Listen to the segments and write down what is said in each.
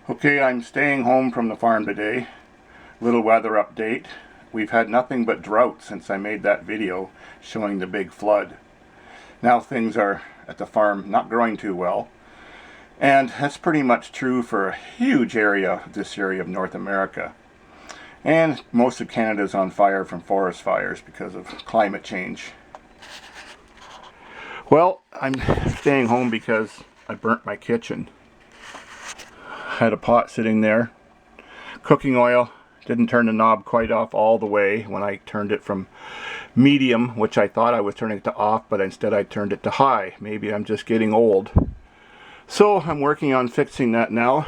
Okay, I'm staying home from the farm today. Little weather update. We've had nothing but drought since I made that video showing the big flood. Now things are at the farm not growing too well. And that's pretty much true for a huge area, this area of North America. And most of Canada's on fire from forest fires because of climate change. Well, I'm staying home because I burnt my kitchen. Had a pot sitting there, cooking oil, didn't turn the knob quite off all the way when I turned it from medium, which I thought I was turning it to off, but instead I turned it to high. Maybe I'm just getting old. So I'm working on fixing that now.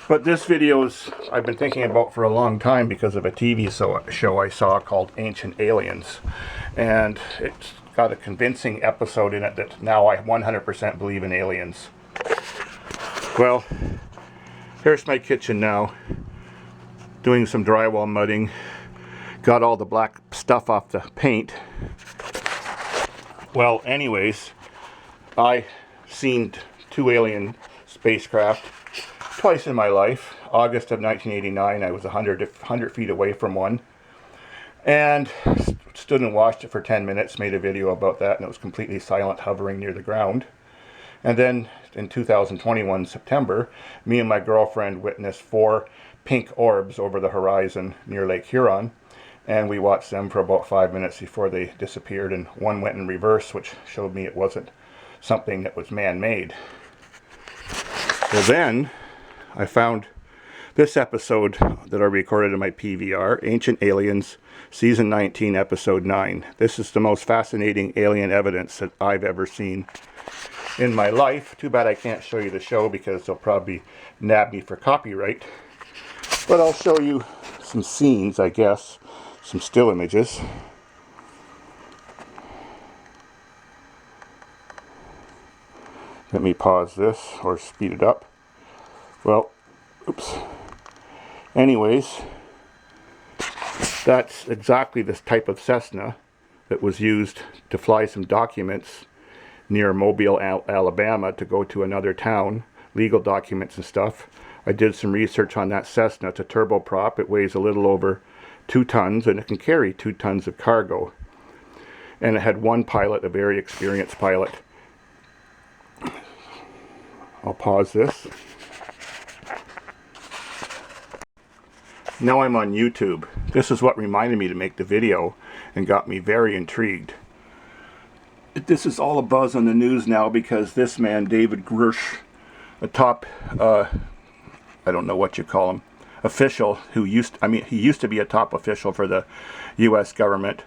But this video's I've been thinking about for a long time because of a TV show I saw called Ancient Aliens. And it's got a convincing episode in it that now I 100% believe in aliens. Well, here's my kitchen now, doing some drywall mudding, got all the black stuff off the paint. Well, anyways, I seen two alien spacecraft twice in my life. August of 1989, I was 100 feet away from one, and stood and watched it for 10 minutes, made a video about that, and it was completely silent, hovering near the ground. And then in 2021 September, me and my girlfriend witnessed 4 pink orbs over the horizon near Lake Huron, and we watched them for about 5 minutes before they disappeared, and one went in reverse, which showed me it wasn't something that was man-made. So then I found this episode that I recorded in my PVR, Ancient Aliens, Season 19, Episode 9. This is the most fascinating alien evidence that I've ever seen in my life. Too bad I can't show you the show because they'll probably nab me for copyright. But I'll show you some scenes, I guess, some still images. Let me pause this or speed it up. Well, oops. Anyways, that's exactly this type of Cessna that was used to fly some documents near Mobile, Alabama to go to another town, legal documents and stuff. I did some research on that Cessna. It's a turboprop. It weighs a little over 2 tons and it can carry 2 tons of cargo. And it had one pilot, a very experienced pilot. I'll pause this. Now I'm on YouTube. This is what reminded me to make the video and got me very intrigued. This is all a buzz on the news now because this man, David Grusch, a top, I don't know what you call him, official who he used to be a top official for the U.S. government.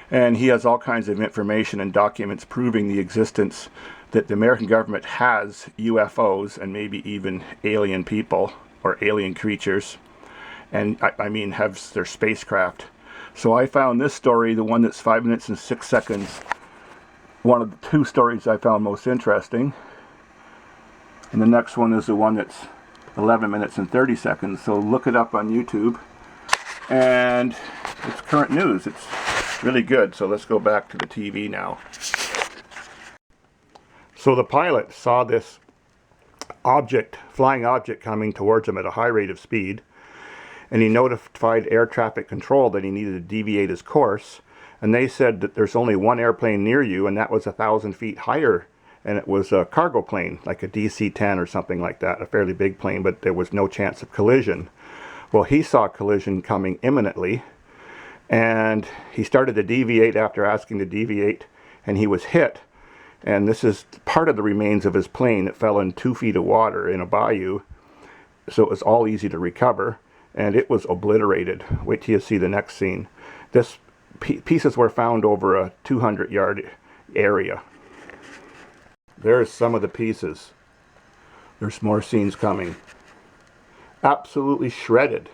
And he has all kinds of information and documents proving the existence that the American government has UFOs and maybe even alien people or alien creatures. And I mean have their spacecraft. So I found this story, the one that's 5 minutes and 6 seconds, one of the 2 stories I found most interesting. And the next one is the one that's 11 minutes and 30 seconds. So look it up on YouTube. And it's current news. It's really good. So let's go back to the TV now. So the pilot saw this flying object coming towards him at a high rate of speed. And he notified air traffic control that he needed to deviate his course. And they said that there's only one airplane near you, and that was 1,000 feet higher. And it was a cargo plane, like a DC-10 or something like that, a fairly big plane, but there was no chance of collision. Well, he saw collision coming imminently, and he started to deviate after asking to deviate, and he was hit. And this is part of the remains of his plane. It fell in 2 feet of water in a bayou, so it was all easy to recover. And it was obliterated. Wait till you see the next scene. This pieces were found over a 200-yard area. There's some of the pieces. There's more scenes coming. Absolutely shredded.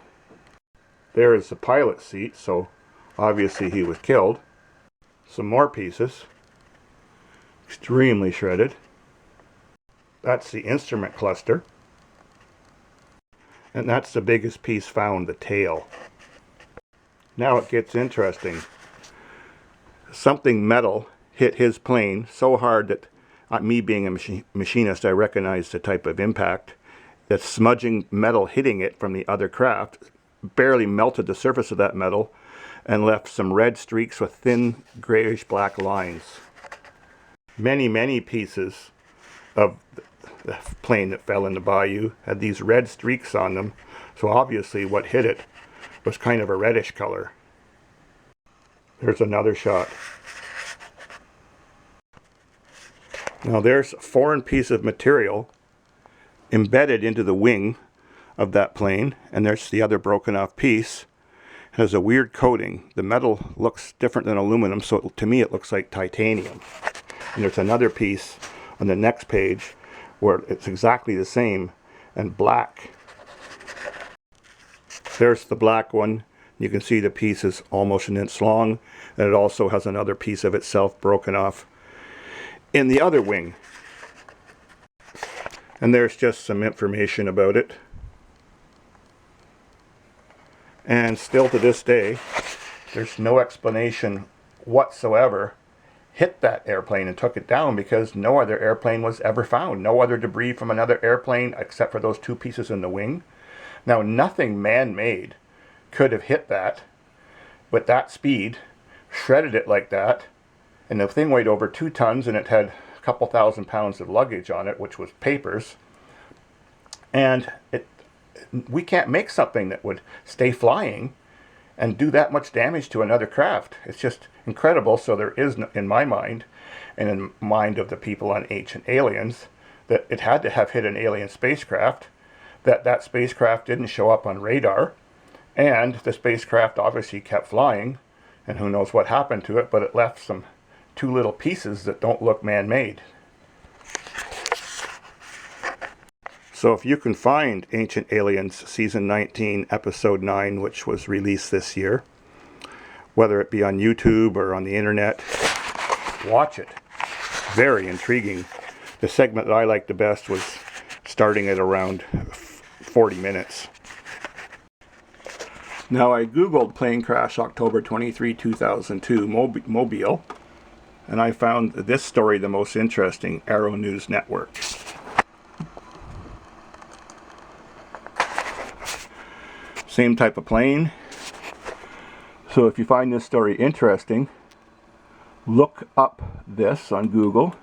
There is the pilot's seat, so obviously he was killed. Some more pieces. Extremely shredded. That's the instrument cluster. And that's the biggest piece found, the tail. Now it gets interesting. Something metal hit his plane so hard that, me being a machinist, I recognized the type of impact. that smudging metal hitting it from the other craft barely melted the surface of that metal and left some red streaks with thin grayish black lines. Many pieces of the plane that fell in the bayou had these red streaks on them, so obviously what hit it was kind of a reddish color. There's another shot. Now there's a foreign piece of material embedded into the wing of that plane, and there's the other broken off piece. It has a weird coating. The metal looks different than aluminum, so to me it looks like titanium. And there's another piece on the next page where it's exactly the same and black. There's the black one. You can see the piece is almost an inch long, and it also has another piece of itself broken off in the other wing. And there's just some information about it. And still to this day, there's no explanation whatsoever hit that airplane and took it down, because no other airplane was ever found. No other debris from another airplane except for those two pieces in the wing. Now, nothing man-made could have hit that with that speed, shredded it like that, and the thing weighed over 2 tons, and it had a couple thousand pounds of luggage on it, which was papers. And we can't make something that would stay flying and do that much damage to another craft. It's just incredible. So there is, in my mind, and in the mind of the people on Ancient Aliens, that it had to have hit an alien spacecraft, that spacecraft didn't show up on radar, and the spacecraft obviously kept flying, and who knows what happened to it, but it left some 2 little pieces that don't look man-made. So if you can find Ancient Aliens Season 19, Episode 9, which was released this year, whether it be on YouTube or on the internet, watch it. Very intriguing. The segment that I liked the best was starting at around 40 minutes. Now I googled plane crash October 23, 2002, Mobile, and I found this story the most interesting, Arrow News Network. Same type of plane. So if you find this story interesting, look up this on Google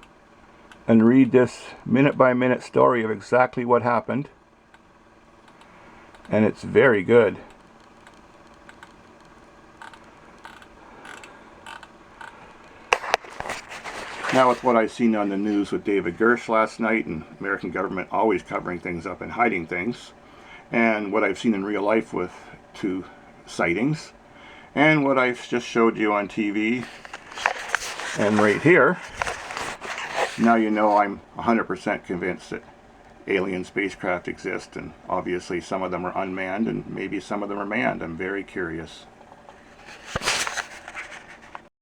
and read this minute-by-minute story of exactly what happened. And it's very good. Now with what I've seen on the news with David Grusch last night, and American government always covering things up and hiding things, and what I've seen in real life with 2 sightings, and what I've just showed you on TV and right here, now you know I'm 100% convinced that alien spacecraft exist, and obviously some of them are unmanned and maybe some of them are manned. I'm very curious.